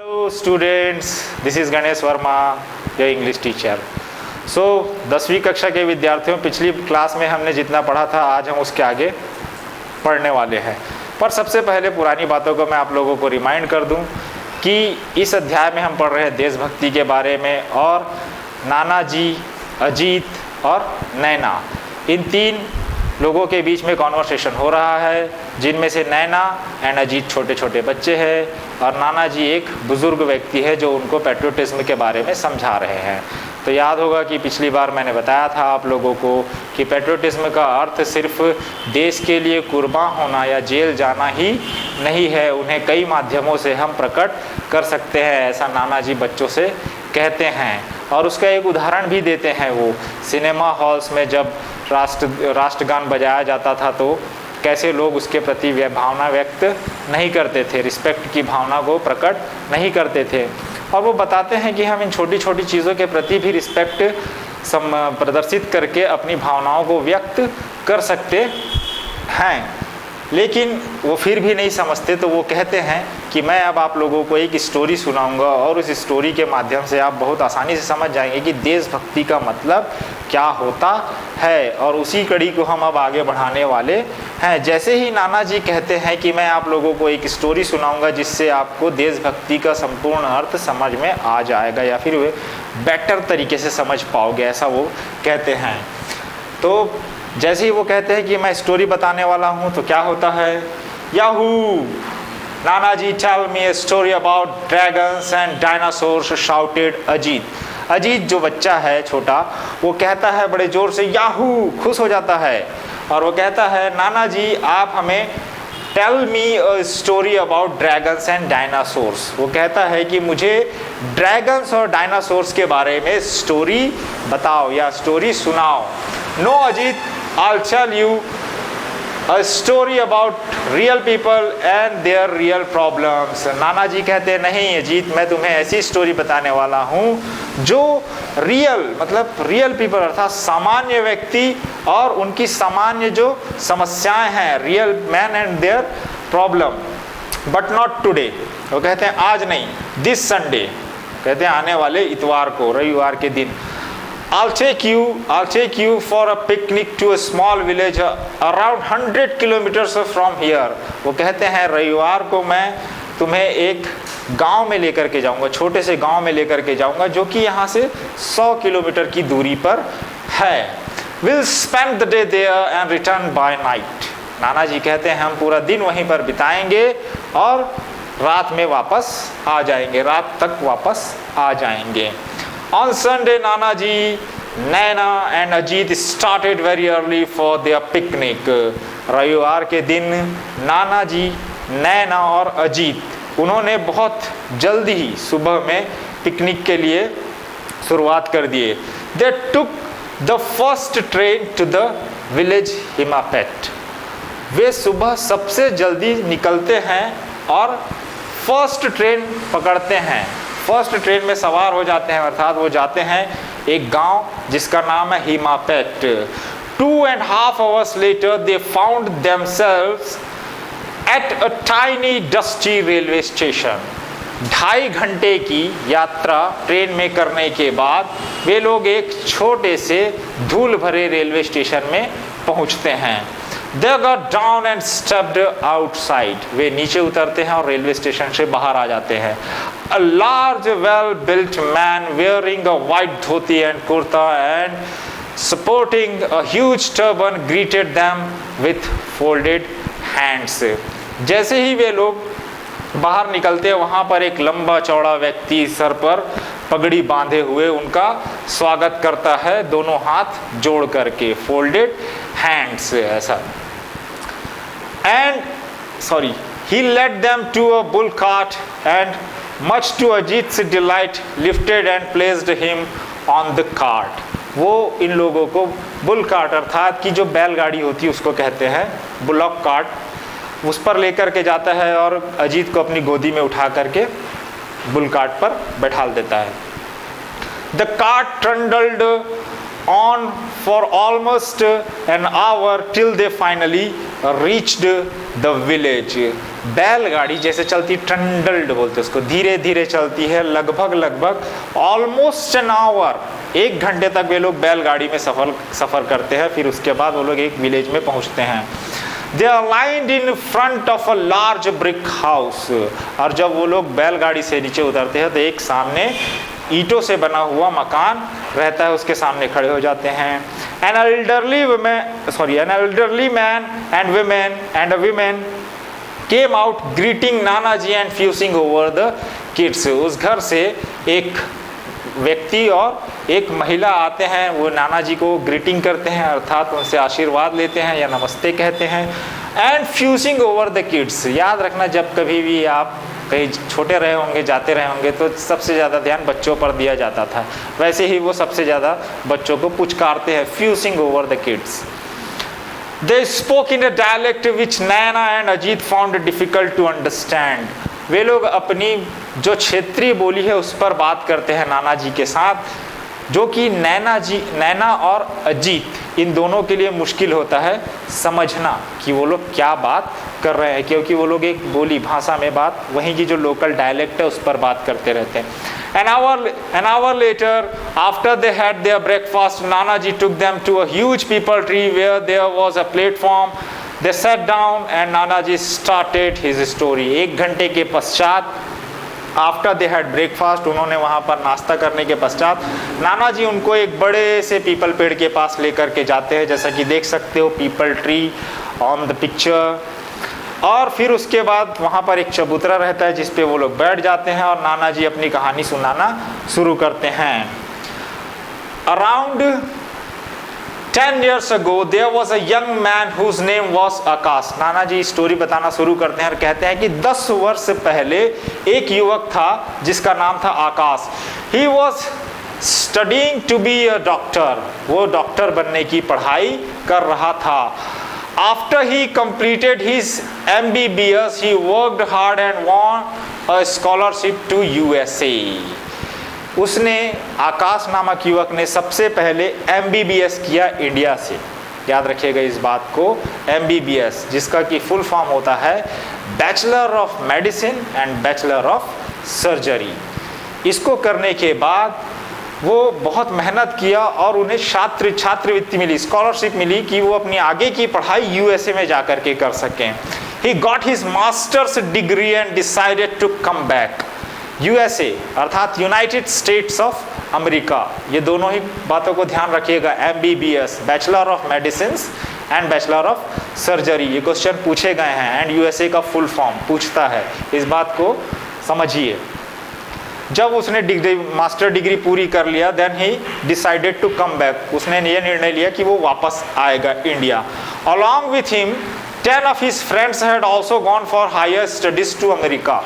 Hello students, this is Ganesh Verma, your English teacher. So 10वीं कक्षा के विद्यार्थियों, पिछली क्लास में हमने जितना पढ़ा था आज हम उसके आगे पढ़ने वाले हैं। पर सबसे पहले पुरानी बातों को मैं आप लोगों को रिमाइंड कर दूं कि इस अध्याय में हम पढ़ रहे हैं देशभक्ति के बारे में, और नानाजी, अजीत और नैना, इन तीन लोगों के बीच में कॉन्वर्सेशन हो रहा है, जिनमें से नैना एंड अजीत छोटे छोटे बच्चे हैं और नाना जी एक बुज़ुर्ग व्यक्ति है जो उनको पेट्रियोटिज्म के बारे में समझा रहे हैं। तो याद होगा कि पिछली बार मैंने बताया था आप लोगों को कि पेट्रियोटिज्म का अर्थ सिर्फ देश के लिए कुर्बान होना या जेल जाना ही नहीं है, उन्हें कई माध्यमों से हम प्रकट कर सकते हैं, ऐसा नाना जी बच्चों से कहते हैं। और उसका एक उदाहरण भी देते हैं, वो सिनेमा हॉल्स में जब राष्ट्रगान बजाया जाता था तो कैसे लोग उसके प्रति भावना व्यक्त नहीं करते थे, रिस्पेक्ट की भावना को प्रकट नहीं करते थे। और वो बताते हैं कि हम इन छोटी छोटी चीज़ों के प्रति भी रिस्पेक्ट प्रदर्शित करके अपनी भावनाओं को व्यक्त कर सकते हैं, लेकिन वो फिर भी नहीं समझते। तो वो कहते हैं कि मैं अब आप लोगों को एक स्टोरी सुनाऊंगा और उस स्टोरी के माध्यम से आप बहुत आसानी से समझ जाएंगे कि देशभक्ति का मतलब क्या होता है, और उसी कड़ी को हम अब आगे बढ़ाने वाले हैं। जैसे ही नाना जी कहते हैं कि मैं आप लोगों को एक स्टोरी सुनाऊंगा जिससे आपको देशभक्ति का संपूर्ण अर्थ समझ में आ जाएगा या फिर वे बेटर तरीके से समझ पाओगे, ऐसा वो कहते हैं। तो जैसे ही वो कहते हैं कि मैं स्टोरी बताने वाला हूँ तो क्या होता है, yahoo nana ji tell me a story about dragons and dinosaurs, shouted Ajit. Ajit जो बच्चा है छोटा, वो कहता है बड़े जोर से याहू, खुश हो जाता है, और वो कहता है नाना जी आप हमें tell me a story about dragons and dinosaurs. वो कहता है कि मुझे ड्रैगन्स और डायनासोर्स के बारे में स्टोरी बताओ या स्टोरी सुनाओ। No Ajit, I'll tell you a story about real people and their real problems। नाना जी कहते हैं नहीं अजीत, मैं तुम्हें ऐसी स्टोरी बताने वाला हूँ जो रियल मतलब रियल पीपल अर्थात सामान्य व्यक्ति और उनकी सामान्य जो समस्याएं हैं, real man and their problem, but not today. वो कहते हैं आज नहीं, दिस संडे, कहते हैं आने वाले इतवार को, रविवार के दिन। I'll take you for a picnic to a small village around 100 kilometers from here। वो कहते हैं रविवार को मैं तुम्हें एक गांव में लेकर के जाऊंगा, छोटे से गांव में लेकर के जाऊंगा जो कि यहाँ से 100 किलोमीटर की दूरी पर है। We'll spend the day there and return by night। नाना जी कहते हैं हम पूरा दिन वहीं पर बिताएंगे और रात में वापस आ जाएंगे, रात तक वापस आ जाएंगे। On Sunday, Nana ji, Naina and Ajit started very early for their picnic। रविवार के दिन नाना जी, नैना और अजीत उन्होंने बहुत जल्दी ही सुबह में पिकनिक के लिए शुरुआत कर दिए। They took the first train to the village Himapet। वे सुबह सबसे जल्दी निकलते हैं और फर्स्ट ट्रेन पकड़ते हैं, फर्स्ट ट्रेन में सवार हो जाते हैं, अर्थात वो जाते हैं एक गांव जिसका नाम है हिमापेट। 2.5 hours later they found themselves at a tiny dusty railway station। 2.5 घंटे की यात्रा ट्रेन में करने के बाद वे लोग एक छोटे से धूल भरे रेलवे स्टेशन में पहुंचते हैं। They got down and stepped outside। वे नीचे उतरते हैं और रेलवे स्टेशन से बाहर आ जाते हैं। A large, well-built man wearing a white dhoti and kurta and sporting a huge turban greeted them with folded hands। जैसे ही वे लोग बाहर निकलते हैं, वहाँ पर एक लंबा चौड़ा व्यक्ति सर पर पगड़ी बांधे हुए उनका स्वागत करता है, दोनों हाथ जोड़ करके, फोल्डेड हैंड्स ऐसा। He led them to a bull cart and much to Ajit's delight lifted and placed him on the cart। वो इन लोगों को बुल कार्ट अर्थात की जो बैलगाड़ी होती है उसको कहते हैं बुलॉक कार्ट, उस पर लेकर के जाता है और अजीत को अपनी गोदी में उठा करके बुल कार्ट पर बैठाल देता है। The cart trundled on for almost an hour till they finally reached the village. बैलगाड़ी जैसे चलती, ट्रंडल्ड बोलते उसको, धीरे धीरे चलती है, लगभग ऑलमोस्ट एन आवर, 1 घंटे तक वे लोग बैलगाड़ी में सफ़र करते हैं। फिर उसके बाद वो लोग एक विलेज में पहुंचते हैं। They are lined in front of a large brick house। और जब वो लोग बैलगाड़ी से नीचे उतरते हैं तो एक सामने ईंटों से बना हुआ मकान रहता है, उसके सामने खड़े हो जाते हैं। An elderly man and women came out greeting Nanaji and fusing over the kids। उस घर से एक व्यक्ति और एक महिला आते हैं, वो नाना जी को ग्रीटिंग करते हैं, अर्थात उनसे आशीर्वाद लेते हैं या नमस्ते कहते हैं। And fusing over the kids. याद रखना, जब कभी भी आप कहीं छोटे रहे होंगे, जाते रहे होंगे, तो सबसे ज़्यादा ध्यान बच्चों पर दिया जाता था, वैसे ही वो सबसे ज़्यादा बच्चों को पुचकारते हैं, fusing over the kids. They spoke in a dialect which Naina and Ajit found difficult to understand। वे लोग अपनी जो क्षेत्रीय बोली है उस पर बात करते हैं नाना जी के साथ, जो कि नैना और अजीत इन दोनों के लिए मुश्किल होता है समझना कि वो लोग क्या बात कर रहे हैं, क्योंकि वो लोग एक बोली भाषा में बात, वहीं की जो लोकल डायलेक्ट है उस पर बात करते रहते हैं। An hour later, after they had their breakfast, Nanaji took them to a huge peepal tree where there was a platform। They sat down and Nanaji started his story। 1 घंटे के पश्चात, आफ्टर दे हैड ब्रेकफास्ट, उन्होंने वहाँ पर नाश्ता करने के पश्चात नाना जी उनको एक बड़े से पीपल पेड़ के पास लेकर के जाते हैं, जैसा कि देख सकते हो people tree on the picture. और फिर उसके बाद वहाँ पर एक चबूतरा रहता है जिस पे वो लोग बैठ जाते हैं और नाना जी अपनी कहानी सुनाना शुरू करते हैं। Around 10 years ago there was a young man whose name was Akash. Nana ji story बताना शुरू करते हैं और कहते हैं कि 10 वर्ष पहले एक युवक था जिसका नाम था आकाश। He was studying to be a doctor। वो डॉक्टर बनने की पढ़ाई कर रहा था। After he completed his MBBS, he worked hard and won a scholarship to USA। उसने, आकाश नामक युवक ने सबसे पहले MBBS किया इंडिया से। याद रखिएगा इस बात को, MBBS जिसका कि फुल फॉर्म होता है bachelor of medicine and bachelor of surgery. इसको करने के बाद वो बहुत मेहनत किया और उन्हें छात्रवृत्ति मिली, स्कॉलरशिप मिली कि वो अपनी आगे की पढ़ाई USA में जा कर के कर सकें। He got his master's degree and decided to come back। USA अर्थात यूनाइटेड स्टेट्स ऑफ अमेरिका, ये दोनों ही बातों को ध्यान रखिएगा। MBBS bachelor of medicine and bachelor of surgery, ये क्वेश्चन पूछे गए हैं एंड USA का फुल फॉर्म पूछता है, इस बात को समझिए। जब उसने मास्टर डिग्री पूरी कर लिया, then he decided to come back, उसने ये निर्णय लिया कि वो वापस आएगा India. Along with him 10 of his friends had also gone for higher studies to America।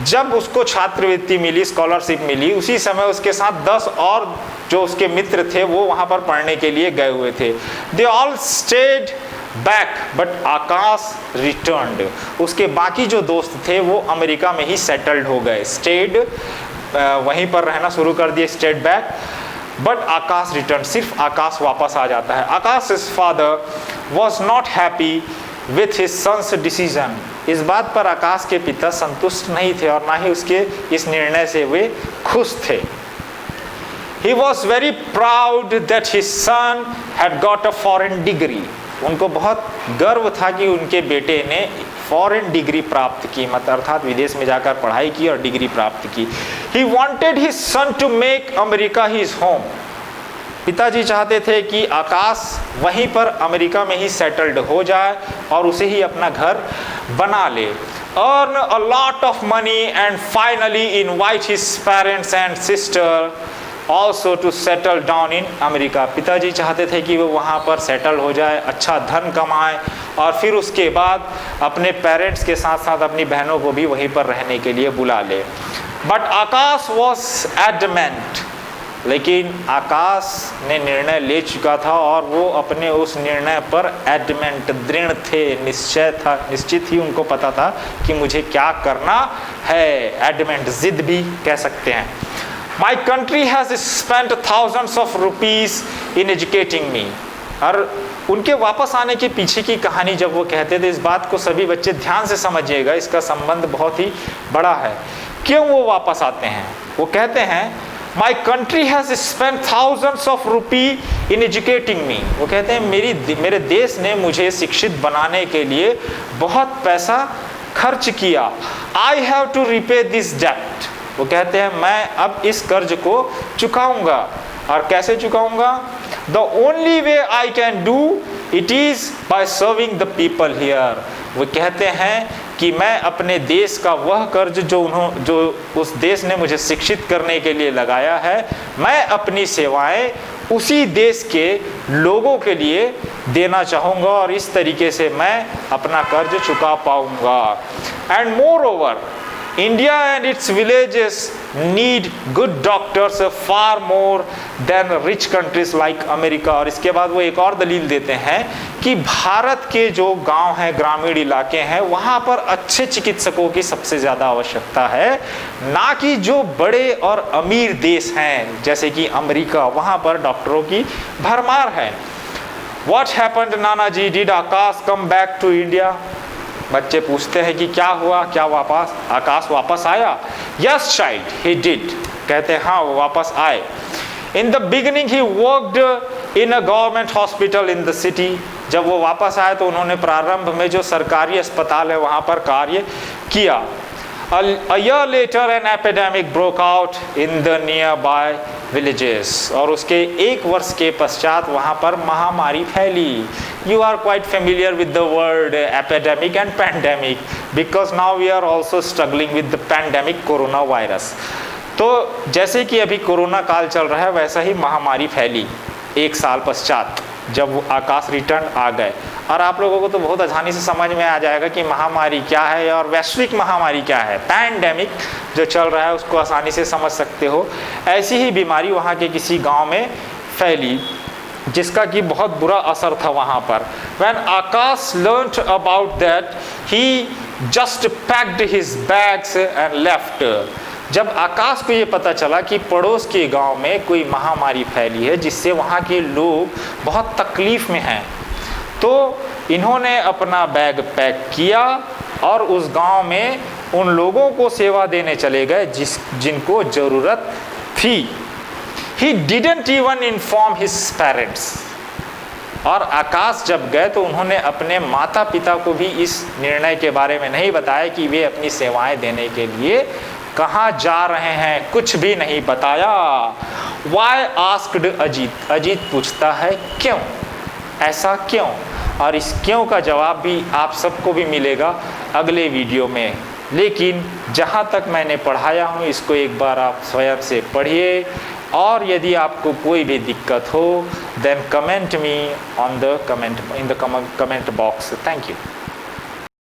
जब उसको छात्रवृत्ति मिली, स्कॉलरशिप मिली, उसी समय उसके साथ 10 और जो उसके मित्र थे वो वहाँ पर पढ़ने के लिए गए हुए थे। They all stayed back but Akash returned. उसके बाकी जो दोस्त थे वो अमेरिका में ही सेटल्ड हो गए, स्टेड वहीं पर रहना शुरू कर दिए, stayed back. But Akash return, सिर्फ आकाश वापस आ जाता है। Akash father was not happy with his son's decision. इस बात पर आकाश के पिता संतुष्ट नहीं थे और ना ही उसके इस निर्णय से वे खुश थे। He was very proud that his son had got a foreign degree। उनको बहुत गर्व था कि उनके बेटे ने फॉरेन डिग्री प्राप्त की, मतलब अर्थात विदेश में जाकर पढ़ाई की और डिग्री प्राप्त की। He wanted his son to make America his home। पिताजी चाहते थे कि आकाश वहीं पर अमेरिका में ही सेटल्ड हो जाए और उसे ही अपना घर बना ले। Earn a lot of money and finally invite his parents and sister also to settle down in America। पिताजी चाहते थे कि वो वहाँ पर सेटल हो जाए, अच्छा धन कमाए और फिर उसके बाद अपने पेरेंट्स के साथ साथ अपनी बहनों को भी वहीं पर रहने के लिए बुला ले। But Akash was adamant। लेकिन आकाश ने निर्णय ले चुका था और वो अपने उस निर्णय पर एडमेंट, दृढ़ थे, निश्चित ही उनको पता था कि मुझे क्या करना है। एडमेंट, जिद भी कह सकते हैं। My country has spent thousands of rupees in educating me। और उनके वापस आने के पीछे की कहानी जब वो कहते थे, इस बात को सभी बच्चे ध्यान से समझिएगा, इसका संबंध बहुत ही बड़ा है। क्यों वो वापस आते हैं? वो कहते हैं my country has spend thousands of rupee in educating me. वो कहते हैं मेरे देश ने मुझे शिक्षित बनाने के लिए बहुत पैसा खर्च किया। I have to repay this डेप्ट। वो कहते हैं मैं अब इस कर्ज को चुकाऊंगा। और कैसे चुकाऊंगा? The only way I can do it is by serving the people here. वो कहते हैं कि मैं अपने देश का वह कर्ज जो उस देश ने मुझे शिक्षित करने के लिए लगाया है, मैं अपनी सेवाएं उसी देश के लोगों के लिए देना चाहूँगा और इस तरीके से मैं अपना कर्ज चुका पाऊँगा। And more over India and its villages need good doctors far more than rich countries like America। और इसके बाद वो एक और दलील देते हैं कि भारत के जो गांव हैं, ग्रामीण इलाके हैं, वहाँ पर अच्छे चिकित्सकों की सबसे ज़्यादा आवश्यकता है, ना कि जो बड़े और अमीर देश हैं जैसे कि अमेरिका, वहाँ पर डॉक्टरों की भरमार है। What happened, Nanaji? Did Akash come back to India? बच्चे पूछते हैं कि क्या हुआ, क्या आकाश वापस आया? Yes child, he did. कहते हैं हाँ, वो वापस आए। In the beginning he worked in a government hospital in the city. जब वो वापस आए तो उन्होंने प्रारंभ में जो सरकारी अस्पताल है वहाँ पर कार्य किया। A year later an epidemic broke out in the nearby villages। और उसके एक वर्ष के पश्चात वहाँ पर महामारी फैली। You are quite familiar with the word epidemic and pandemic because now we are also struggling with the pandemic coronavirus। तो जैसे कि अभी कोरोना काल चल रहा है, वैसा ही महामारी फैली एक साल पश्चात जब आकाश रिटर्न आ गए। और आप लोगों को तो बहुत आसानी से समझ में आ जाएगा कि महामारी क्या है और वैश्विक महामारी क्या है। पैंडेमिक जो चल रहा है उसको आसानी से समझ सकते हो। ऐसी ही बीमारी वहाँ के किसी गांव में फैली जिसका कि बहुत बुरा असर था वहाँ पर। When Akash learnt about that, he just packed his bags and left। जब आकाश को ये पता चला कि पड़ोस के गांव में कोई महामारी फैली है जिससे वहाँ के लोग बहुत तकलीफ़ में हैं, तो इन्होंने अपना बैग पैक किया और उस गांव में उन लोगों को सेवा देने चले गए जिनको ज़रूरत थी। He didn't even inform his parents। और आकाश जब गए तो उन्होंने अपने माता पिता को भी इस निर्णय के बारे में नहीं बताया कि वे अपनी सेवाएं देने के लिए कहाँ जा रहे हैं, कुछ भी नहीं बताया। Why asked Ajit? अजीत पूछता है क्यों, ऐसा क्यों? और इस क्यों का जवाब भी आप सबको भी मिलेगा अगले वीडियो में। लेकिन जहाँ तक मैंने पढ़ाया हूँ इसको एक बार आप स्वयं से पढ़िए, और यदि आपको कोई भी दिक्कत हो then comment me on the comment in the comment box. Thank you.